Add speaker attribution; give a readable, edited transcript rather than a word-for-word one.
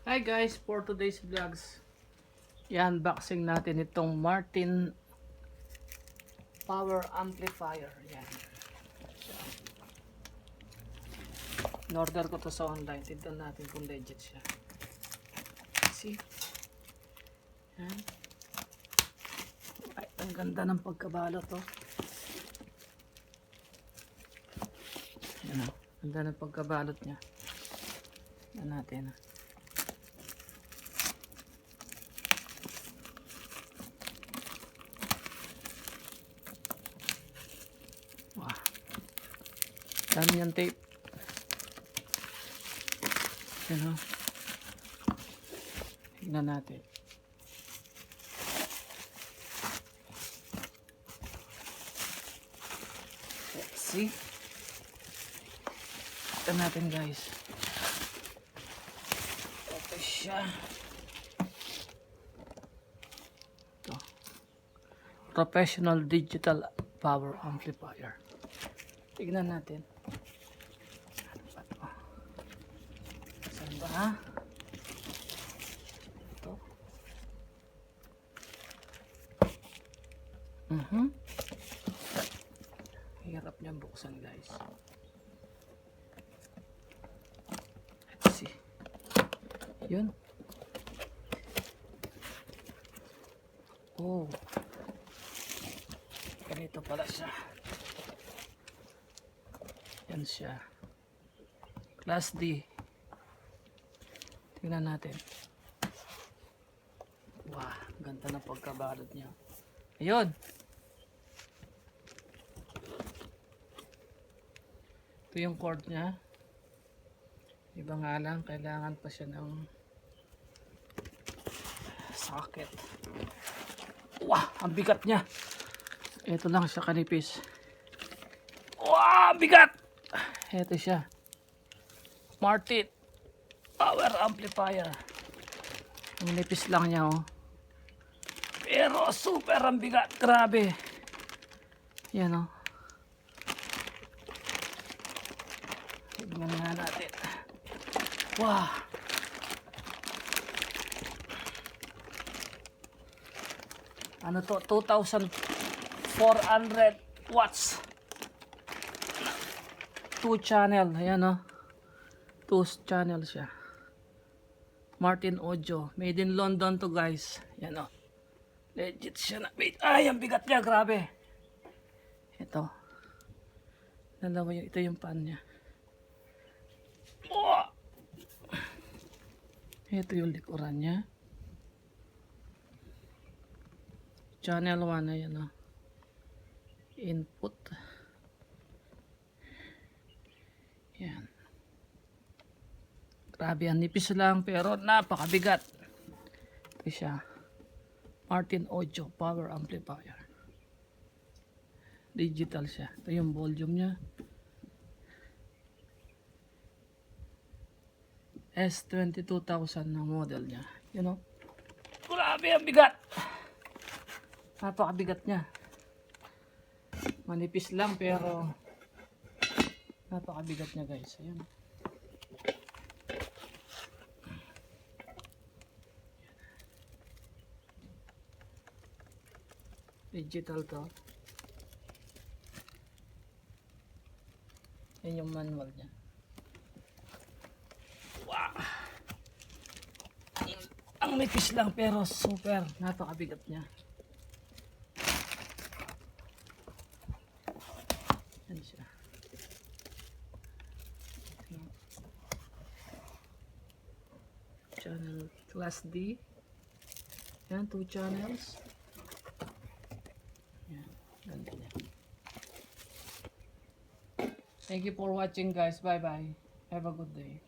Speaker 1: Hi guys, for today's vlogs, i-unboxing natin itong Martin power amplifier. Yan. In-order ko to sa online. Tignan natin kung legit siya. See? Yan. Ay, ang ganda ng pagkabalot to. Yan o. Ganda ng pagkabalot niya. Yan natin. Wow. Dami yung tape. Yan o. Tignan natin. Let's see. Tignan natin guys. Ito siya. Ito. Professional digital power amplifier. Tignan natin. Saan ba? Ito. Hirap niya buksan guys. Let's see. Yun. Oh. Ganito pala siya. Yan siya. Class D. Tingnan natin. Wow, ganda na pagkabalot niya. Ayun. Ito yung cord niya. Iba nga lang, kailangan pa siya ng socket. Wow, ang bigat niya. Ito lang siya kanipis. Wow, ang bigat! Ito siya. Martin power amplifier. Ang nipis lang niya oh. Pero super ang bigat. Grabe. Yan oh. Tignan nga natin. Wow. Ano to? 2,400 watts. 2 channel. Ayan o. 2 channel siya. Martin Audio. Made in London to guys. Ayan o. Legit siya na. Wait. Ay, ang bigat niya. Grabe. Ito. Dalawa yung, ito yung pan niya. Oh! Ito yung likuran niya. Channel 1 na yan o. Input. Yan. Grabe, ang nipis lang pero napakabigat. Ito siya. Martin Audio power amplifier. Digital siya. Ito yung volume niya. S22000 na model niya. You know? Grabe, ang bigat. Napakabigat niya. Manipis lang pero napakabigat niya guys. Ayan. Digital to. Yan yung manual niya. Wow. Ang nipis lang pero super napakabigat niya. Yan siya. Channel class D. Yan, 2 channels. Yan, ganda niya. Thank you for watching guys. Bye bye. Have a good day.